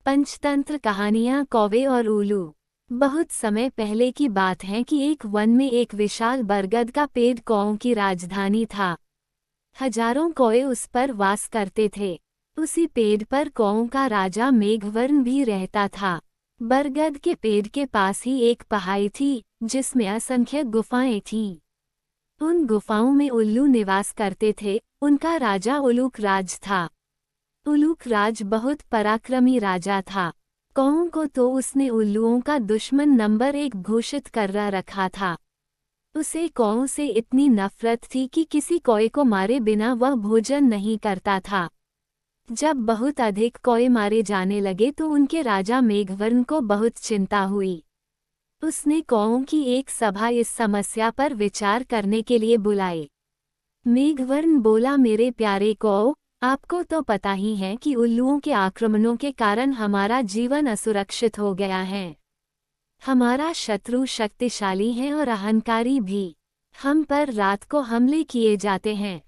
पंचतंत्र कहानियां कौवे और उल्लू। बहुत समय पहले की बात है कि एक वन में एक विशाल बरगद का पेड़ कौओं की राजधानी था। हजारों कौए उस पर वास करते थे। उसी पेड़ पर कौओं का राजा मेघवर्ण भी रहता था। बरगद के पेड़ के पास ही एक पहाड़ी थी जिसमें असंख्य गुफाएं थीं। उन गुफाओं में उल्लू निवास करते थे। उनका राजा उलूक राज था। उलूक राज बहुत पराक्रमी राजा था। कौओं को तो उसने उल्लुओं का दुश्मन नंबर 1 घोषित कर रखा था। उसे कौओं से इतनी नफरत थी कि किसी कौए को मारे बिना वह भोजन नहीं करता था। जब बहुत अधिक कौए मारे जाने लगे तो उनके राजा मेघवर्ण को बहुत चिंता हुई। उसने कौओं की एक सभा इस समस्या पर विचार करने के लिए बुलाई। मेघवर्ण बोला, मेरे प्यारे कौओं, आपको तो पता ही है कि उल्लुओं के आक्रमणों के कारण हमारा जीवन असुरक्षित हो गया है। हमारा शत्रु शक्तिशाली है और अहंकारी भी। हम पर रात को हमले किए जाते हैं।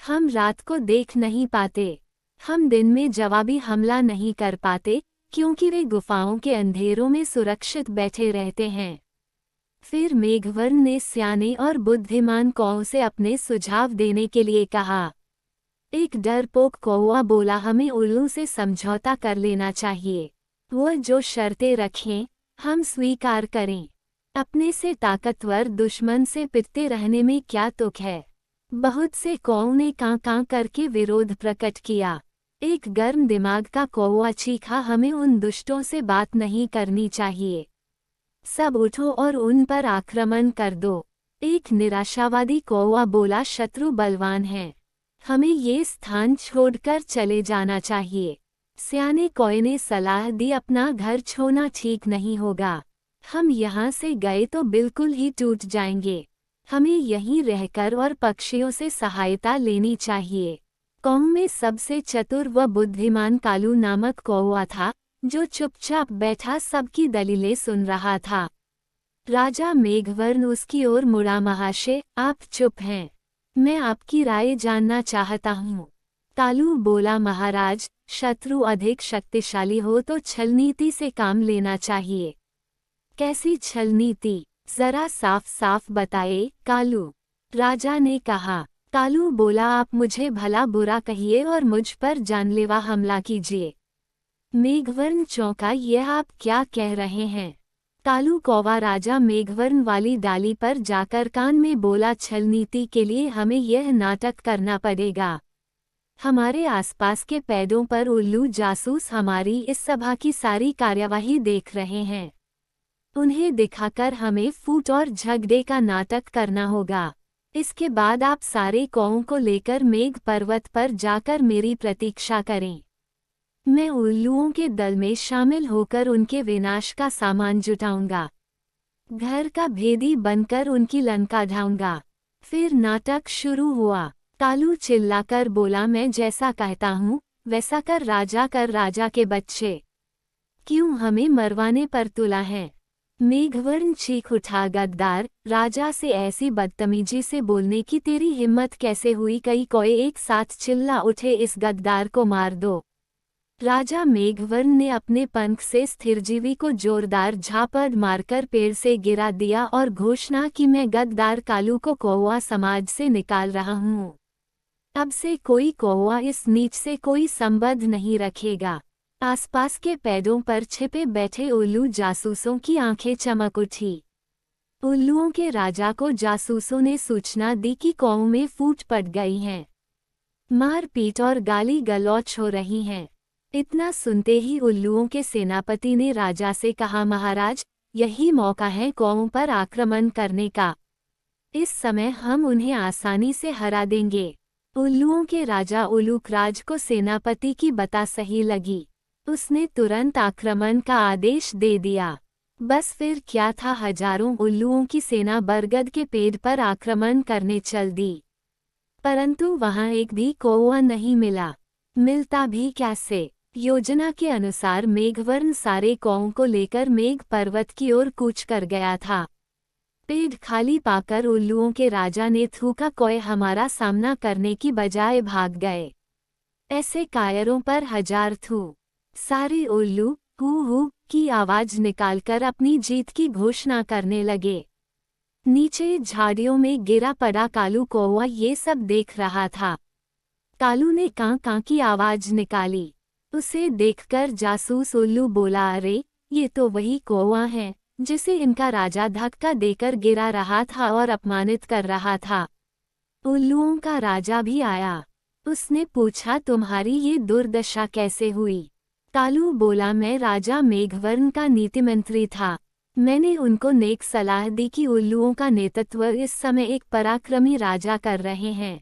हम रात को देख नहीं पाते। हम दिन में जवाबी हमला नहीं कर पाते क्योंकि वे गुफाओं के अंधेरों में सुरक्षित बैठे रहते हैं। फिर मेघवर्ण ने सियाने और बुद्धिमान कौओं से अपने सुझाव देने के लिए कहा। एक डरपोक कौवा बोला, हमें उल्लू से समझौता कर लेना चाहिए। वह जो शर्तें रखें हम स्वीकार करें। अपने से ताकतवर दुश्मन से पिटते रहने में क्या तुक है। बहुत से कौओं ने कां करके विरोध प्रकट किया। एक गर्म दिमाग का कौवा चीखा, हमें उन दुष्टों से बात नहीं करनी चाहिए। सब उठो और उन पर आक्रमण कर दो। एक निराशावादी कौवा बोला, शत्रु बलवान है, हमें ये स्थान छोड़कर चले जाना चाहिए। सियाने कौए ने सलाह दी, अपना घर छोड़ना ठीक नहीं होगा। हम यहाँ से गए तो बिल्कुल ही टूट जाएंगे। हमें यहीं रहकर और पक्षियों से सहायता लेनी चाहिए। कौओं में सबसे चतुर व बुद्धिमान कालू नामक कौवा था जो चुपचाप बैठा सबकी दलीलें सुन रहा था। राजा मेघवर्ण उसकी ओर मुड़ा, महाशय, आप चुप हैं, मैं आपकी राय जानना चाहता हूँ। कालू बोला, महाराज, शत्रु अधिक शक्तिशाली हो तो छलनीति से काम लेना चाहिए। कैसी छलनीति, जरा साफ साफ बताए, कालू, राजा ने कहा। कालू बोला, आप मुझे भला बुरा कहिए और मुझ पर जानलेवा हमला कीजिए। मेघवर्ण चौंका, यह आप क्या कह रहे हैं। कालू कौवा राजा मेघवर्ण वाली डाली पर जाकर कान में बोला, छलनीति के लिए हमें यह नाटक करना पड़ेगा। हमारे आसपास के पेड़ों पर उल्लू जासूस हमारी इस सभा की सारी कार्यवाही देख रहे हैं। उन्हें दिखाकर हमें फूट और झगड़े का नाटक करना होगा। इसके बाद आप सारे कौओं को लेकर मेघ पर्वत पर जाकर मेरी प्रतीक्षा करें। मैं उल्लुओं के दल में शामिल होकर उनके विनाश का सामान जुटाऊंगा। घर का भेदी बनकर उनकी लंका ढाऊंगा। फिर नाटक शुरू हुआ। कालू चिल्लाकर बोला, मैं जैसा कहता हूँ वैसा कर राजा के बच्चे, क्यों हमें मरवाने पर तुला है। मेघवर्ण चीख उठा, गद्दार, राजा से ऐसी बदतमीजी से बोलने की तेरी हिम्मत कैसे हुई। कई कौए एक साथ चिल्ला उठे, इस गद्दार को मार दो। राजा मेघवर्ण ने अपने पंख से स्थिरजीवी को जोरदार झापड़ मारकर पेड़ से गिरा दिया और घोषणा की, मैं गद्दार कालू को कौवा समाज से निकाल रहा हूँ। अब से कोई कौवा इस नीच से कोई संबंध नहीं रखेगा। आसपास के पेड़ों पर छिपे बैठे उल्लू जासूसों की आंखें चमक उठी। उल्लुओं के राजा को जासूसों ने सूचना दी कि कौओं में फूट पड़ गई है। मारपीट और गाली गलौच हो रही हैं। इतना सुनते ही उल्लुओं के सेनापति ने राजा से कहा, महाराज, यही मौका है कौओं पर आक्रमण करने का। इस समय हम उन्हें आसानी से हरा देंगे। उल्लुओं के राजा उलूक राज को सेनापति की बात सही लगी। उसने तुरंत आक्रमण का आदेश दे दिया। बस फिर क्या था, हजारों उल्लुओं की सेना बरगद के पेड़ पर आक्रमण करने चल दी। परंतु वहां एक भी कौवा नहीं मिला। मिलता भी कैसे। योजना के अनुसार मेघवर्ण सारे कौओं को लेकर मेघ पर्वत की ओर कूच कर गया था। पेड़ खाली पाकर उल्लुओं के राजा ने थूका, कौए हमारा सामना करने की बजाय भाग गए। ऐसे कायरों पर हजार थू। सारे उल्लू हू की आवाज निकालकर अपनी जीत की घोषणा करने लगे। नीचे झाड़ियों में गिरा पड़ा कालू कौवा ये सब देख रहा था। कालू ने कां कां की आवाज निकाली। उसे देखकर जासूस उल्लू बोला, अरे ये तो वही कौवा है जिसे इनका राजा धक्का देकर गिरा रहा था और अपमानित कर रहा था। उल्लुओं का राजा भी आया। उसने पूछा, तुम्हारी ये दुर्दशा कैसे हुई? कालू बोला, मैं राजा मेघवर्ण का नीति मंत्री था। मैंने उनको नेक सलाह दी कि उल्लुओं का नेतृत्व इस समय एक पराक्रमी राजा कर रहे हैं।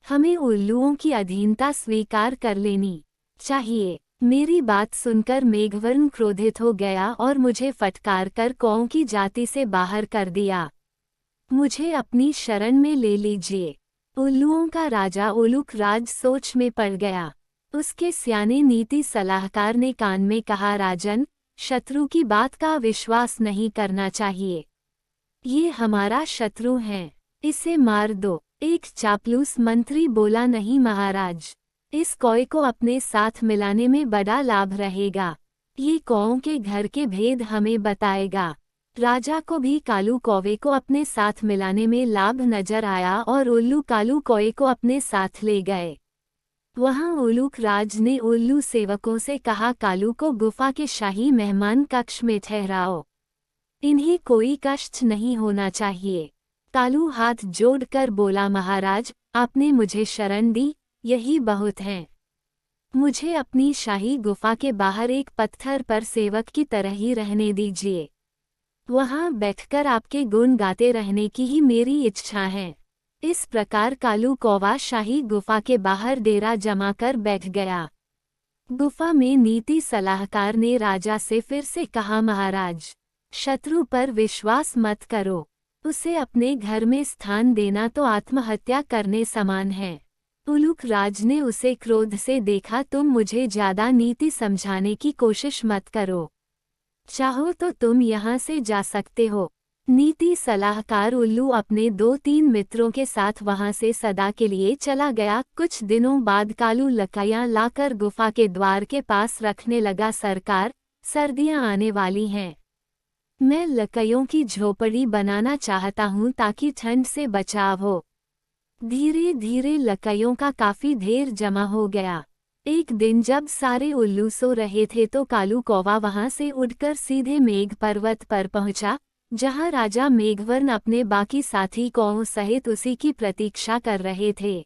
हमें उल्लुओं की अधीनता स्वीकार कर लेनी चाहिए। मेरी बात सुनकर मेघवर्ण क्रोधित हो गया और मुझे फटकार कर कौओं की जाति से बाहर कर दिया। मुझे अपनी शरण में ले लीजिए। उल्लुओं का राजा उलूक राज सोच में पड़ गया। उसके सियाने नीति सलाहकार ने कान में कहा, राजन, शत्रु की बात का विश्वास नहीं करना चाहिए। ये हमारा शत्रु है, इसे मार दो। एक चापलूस मंत्री बोला, नहीं महाराज, इस कौए को अपने साथ मिलाने में बड़ा लाभ रहेगा। ये कौओं के घर के भेद हमें बताएगा। राजा को भी कालू कौवे को अपने साथ मिलाने में लाभ नजर आया और उल्लू कालू कौए को अपने साथ ले गए। वहां उलूक राज ने उल्लू सेवकों से कहा, कालू को गुफा के शाही मेहमान कक्ष में ठहराओ। इन्हें कोई कष्ट नहीं होना चाहिए। कालू हाथ जोड़कर बोला, महाराज, आपने मुझे शरण दी, यही बहुत है। मुझे अपनी शाही गुफा के बाहर एक पत्थर पर सेवक की तरह ही रहने दीजिए। वहां बैठकर आपके गुण गाते रहने की ही मेरी इच्छा है। इस प्रकार कालू कौवा शाही गुफा के बाहर डेरा जमाकर बैठ गया। गुफा में नीति सलाहकार ने राजा से फिर से कहा, महाराज, शत्रु पर विश्वास मत करो। उसे अपने घर में स्थान देना तो आत्महत्या करने समान है। उलूक राज ने उसे क्रोध से देखा, तुम मुझे ज्यादा नीति समझाने की कोशिश मत करो। चाहो तो तुम यहाँ से जा सकते हो। नीति सलाहकार उल्लू अपने 2-3 मित्रों के साथ वहां से सदा के लिए चला गया। कुछ दिनों बाद कालू लकड़ियां लाकर गुफा के द्वार के पास रखने लगा। सरकार, सर्दियां आने वाली हैं। मैं लकड़ियों की झोपड़ी बनाना चाहता हूँ ताकि ठंड से बचाव हो। धीरे धीरे लकड़ियों का काफी ढेर जमा हो गया। एक दिन जब सारे उल्लू सो रहे थे तो कालू कौवा वहां से उड़कर सीधे मेघ पर्वत पर पहुंचा, जहां राजा मेघवर्ण अपने बाकी साथी कौओं सहित उसी की प्रतीक्षा कर रहे थे।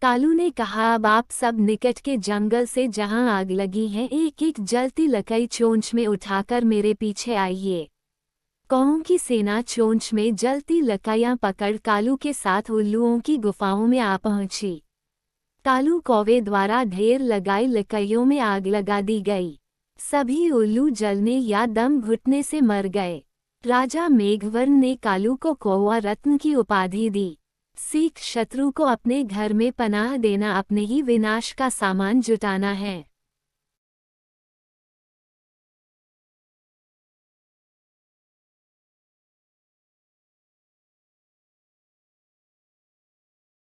कालू ने कहा, अब आप सब निकट के जंगल से जहां आग लगी है एक एक जलती लकड़ी चोंच में उठाकर मेरे पीछे आइए। कौओं की सेना चोंच में जलती लकड़ियां पकड़ कालू के साथ उल्लुओं की गुफाओं में आ पहुंची। कालू कौवे द्वारा ढेर लगाई लकड़ियों में आग लगा दी गई। सभी उल्लू जलने या दम घुटने से मर गए। राजा मेघवर्ण ने कालू को कौवा रत्न की उपाधि दी। सीख, शत्रु को अपने घर में पनाह देना अपने ही विनाश का सामान जुटाना है।